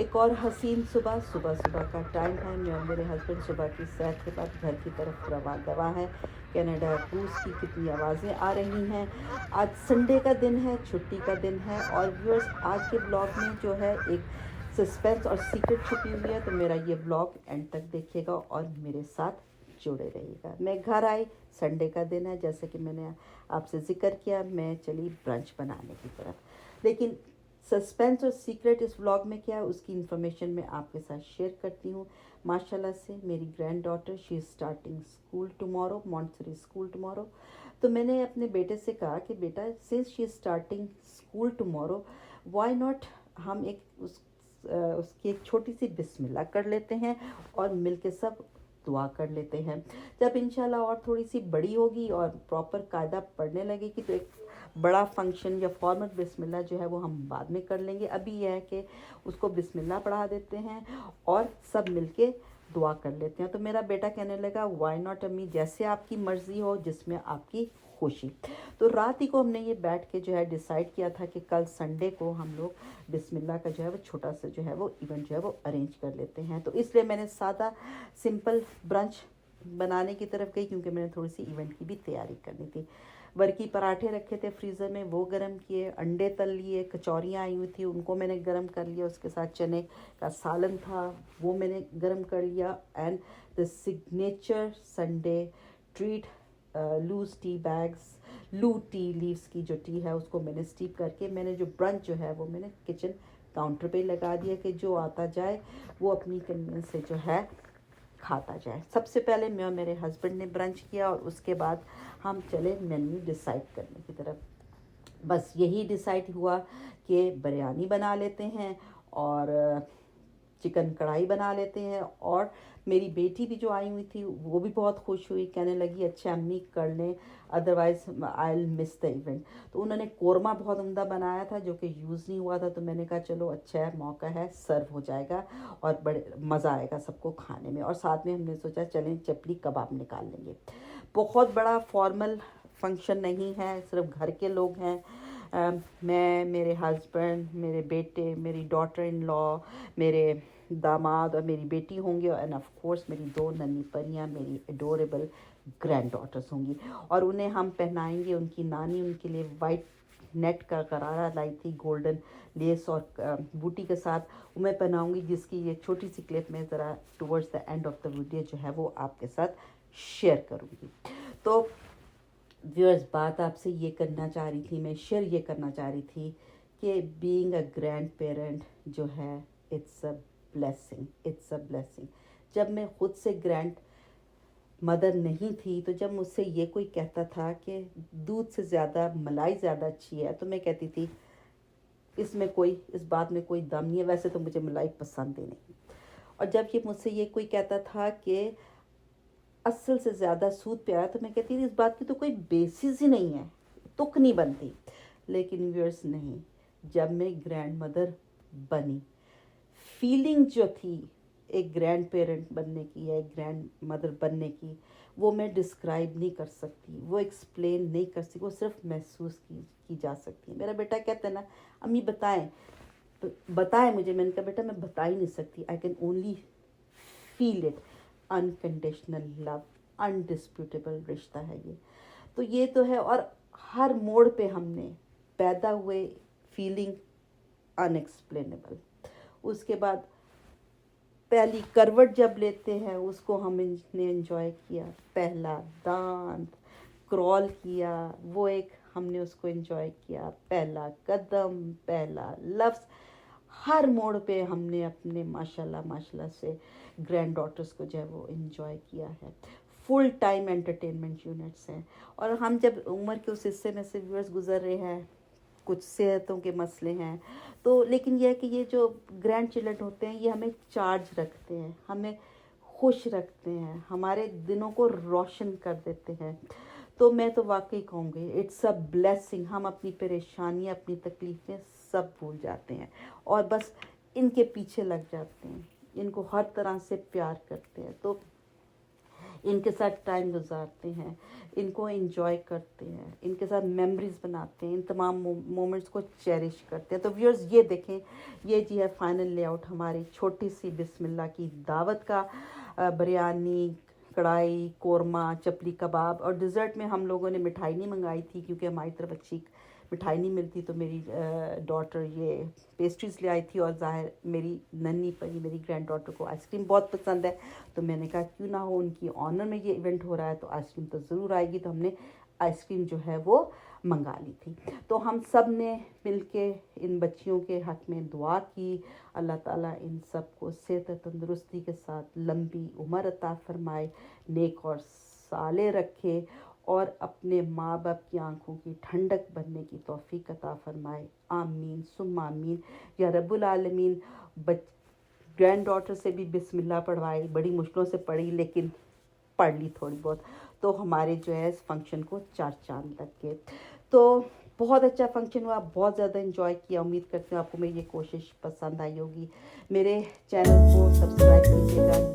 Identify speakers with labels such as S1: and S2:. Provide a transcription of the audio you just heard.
S1: एक और हसीन सुबह सुबह सुबह का टाइम है। मैं और मेरे हस्बैंड सुबह की सैर के बाद घर की तरफ रवा दवा है। कनाडा क्रूज़ की कितनी आवाज़ें आ रही हैं। आज संडे का दिन है, छुट्टी का दिन है। और व्यूअर्स, आज के ब्लॉग में जो है एक सस्पेंस और सीक्रेट छुपी हुई है, तो मेरा ये ब्लॉग एंड तक देखिएगा और मेरे साथ जुड़े रहिएगा। मैं घर आई, संडे का दिन है, जैसे कि मैंने आपसे जिक्र किया, मैं चली ब्रंच बनाने की तरफ। लेकिन सस्पेंस और सीक्रेट इस व्लॉग में क्या है, उसकी इन्फॉर्मेशन मैं आपके साथ शेयर करती हूँ। माशाल्लाह से मेरी grand daughter, she is starting school tomorrow, Montessori school tomorrow. तो मैंने अपने बेटे से कहा कि बेटा, since she is starting school tomorrow, why not हम उसकी एक छोटी सी बिस्मिल्लाह कर लेते हैं और मिलके सब दुआ कर लेते हैं। जब इंशाल्लाह और थोड़ी सी बड़ी होगी और प्रॉपर कायदा पढ़ने लगेगी, तो एक बड़ा फंक्शन या फॉर्मल बिस्मिल्लाह जो है वो हम बाद में कर लेंगे। अभी यह है कि उसको बिस्मिल्लाह पढ़ा देते हैं और सब मिलके दुआ कर लेते हैं। तो मेरा बेटा कहने लगा, व्हाई नॉट अम्मी, जैसे आपकी मर्ज़ी हो, जिसमें आपकी खुशी। तो रात ही को हमने ये बैठ के जो है डिसाइड किया था कि कल संडे को हम लोग बिस्मिल्लाह का जो है वो छोटा सा जो है वो इवेंट जो है वो अरेंज कर लेते हैं। तो इसलिए मैंने सादा सिंपल ब्रंच बनाने की तरफ गई, क्योंकि मैंने थोड़ी सी इवेंट की भी तैयारी करनी थी। वर्की पराठे रखे थे फ्रीज़र में, वो गर्म किए, अंडे तल लिए, कचौरियाँ आई हुई थी उनको मैंने गर्म कर लिया, उसके साथ चने का सालन था वो मैंने गर्म कर लिया। And the signature Sunday treat, loose tea bags, loose tea leaves की जो टी है उसको मैंने स्टीप करके, मैंने जो ब्रंच जो है वो मैंने किचन काउंटर पे लगा दिया कि जो आता जाए वो अपनी कन्वीनियंस से जो है खाता जाए। सबसे पहले मैं और मेरे हस्बैंड ने ब्रंच किया और उसके बाद हम चले मेन्यू डिसाइड करने की तरफ। बस यही डिसाइड हुआ कि बिरयानी बना लेते हैं और चिकन कढ़ाई बना लेते हैं। और मेरी बेटी भी जो आई हुई थी वो भी बहुत खुश हुई, कहने लगी अच्छा अम्मी कर लें, otherwise I will miss the event. तो उन्होंने कोरमा बहुत उम्दा बनाया था जो कि यूज़ नहीं हुआ था, तो मैंने कहा चलो अच्छा है, मौका है, सर्व हो जाएगा और बड़े मज़ा आएगा सबको खाने में। और साथ में हमने सोचा चलें चपली कबाब निकाल लेंगे। बहुत बड़ा फॉर्मल फंक्शन नहीं है, सिर्फ घर के लोग हैं। मैं, मेरे हस्बैंड, मेरे बेटे, मेरी डॉटर इन लॉ, मेरे दामाद और मेरी बेटी होंगे, एंड ऑफ कोर्स मेरी दो नन्ही परियाँ, मेरी एडोरेबल ग्रैंड डॉटर्स होंगी। और उन्हें हम पहनाएंगे, उनकी नानी उनके लिए वाइट नेट का करारा लाई थी गोल्डन लेस और बूटी के साथ, वो मैं पहनाऊंगी, जिसकी ये छोटी सी क्लिप में ज़रा towards the end of the video जो है वो आपके साथ शेयर करूँगी। तो व्यूअर्स, बात आपसे ये करना चाह रही थी, मैं शेयर ये करना चाह रही थी कि बीइंग अ ग्रैंड पेरेंट जो है, it's a blessing, it's a blessing. जब मैं खुद से ग्रैंड मदर नहीं थी, तो जब मुझसे ये कोई कहता था कि दूध से ज़्यादा मलाई ज़्यादा अच्छी है, तो मैं कहती थी इस बात में कोई दम नहीं है। वैसे तो मुझे मलाई पसंद ही नहीं। और जब ये मुझसे ये कोई कहता था कि असल से ज़्यादा सूद प्यारा, तो मैं कहती थी इस बात की तो कोई बेसिस ही नहीं है, तुक नहीं बनती। लेकिन व्यूअर्स नहीं, जब मैं ग्रैंड मदर बनी, फीलिंग जो थी एक ग्रैंड पेरेंट बनने की या एक ग्रैंड मदर बनने की, वो मैं डिस्क्राइब नहीं कर सकती, वो एक्सप्लेन नहीं कर सकती, वो सिर्फ महसूस की जा सकती है। मेरा बेटा कहता है ना, अम्मी बताएं बताएं मुझे। मैंने कहा बेटा मैं बता ही नहीं सकती, I can only feel it. Unconditional love, undisputable रिश्ता है ये। तो ये तो है। और हर मोड़ पे हमने पैदा हुए फीलिंग अनएक्सप्लेनेबल। उसके बाद पहली करवट जब लेते हैं उसको हमने एंजॉय किया, पहला दांत क्रॉल किया वो एक हमने उसको एंजॉय किया, पहला कदम, पहला लफ्ज़। हर मोड़ पे हमने अपने माशाल्लाह माशाल्लाह से ग्रैंड डॉटर्स को जो है वो एंजॉय किया है। फुल टाइम एंटरटेनमेंट यूनिट्स हैं। और हम जब उम्र के उस हिस्से में से व्यूअर्स गुजर रहे हैं, कुछ सेहतों के मसले हैं, तो लेकिन यह है कि ये जो ग्रैंड चिल्ड्रन होते हैं ये हमें चार्ज रखते हैं, हमें खुश रखते हैं, हमारे दिनों को रोशन कर देते हैं। तो मैं तो वाकई कहूँगी इट्स अ ब्लेसिंग। हम अपनी परेशानियाँ, अपनी तकलीफ़ें सब भूल जाते हैं और बस इनके पीछे लग जाते हैं, इनको हर तरह से प्यार करते हैं। तो इनके साथ टाइम गुजारते हैं, इनको एंजॉय करते हैं, इनके साथ मेमोरीज बनाते हैं, इन तमाम मोमेंट्स को चेरिश करते हैं। तो व्यूअर्स ये देखें, ये जी है फाइनल लेआउट हमारी छोटी सी बिस्मिल्लाह की दावत का। बिरयानी, कढ़ाई, कोरमा, चपली कबाब और डिज़र्ट में हम लोगों ने मिठाई नहीं मंगाई थी क्योंकि हमारी तरफ अच्छी मिठाई नहीं मिलती, तो मेरी डॉटर ये पेस्ट्रीज़ ले आई थी और ज़ाहिर मेरी नन्ही परी मेरी ग्रैंड डॉटर को आइसक्रीम बहुत पसंद है, तो मैंने कहा क्यों ना हो, उनकी ऑनर में ये इवेंट हो रहा है तो आइसक्रीम तो ज़रूर आएगी। तो हमने आइसक्रीम जो है वो मंगा ली थी। तो हम सब ने मिलके इन बच्चियों के हक़ में दुआ की, अल्लाह ताला इन सब को सेहत तंदुरुस्ती के साथ लंबी उम्र अता फरमाए, नेक और साले रखे और अपने माँ बाप की आंखों की ठंडक बनने की तौफीक अता फरमाए। आमीन सुम्मा आमीन या रब्बुल आलमीन। ग्रैंड डॉटर से भी बिस्मिल्लाह पढ़वाई, बड़ी मुश्किलों से पढ़ी लेकिन पढ़ ली थोड़ी बहुत, तो हमारे जो है इस फंक्शन को 4 चांद लग गए। तो बहुत अच्छा फंक्शन हुआ, बहुत ज़्यादा एंजॉय किया। उम्मीद करती हूँ आपको मेरी ये कोशिश पसंद आई होगी। मेरे चैनल को सब्सक्राइब कीजिएगा,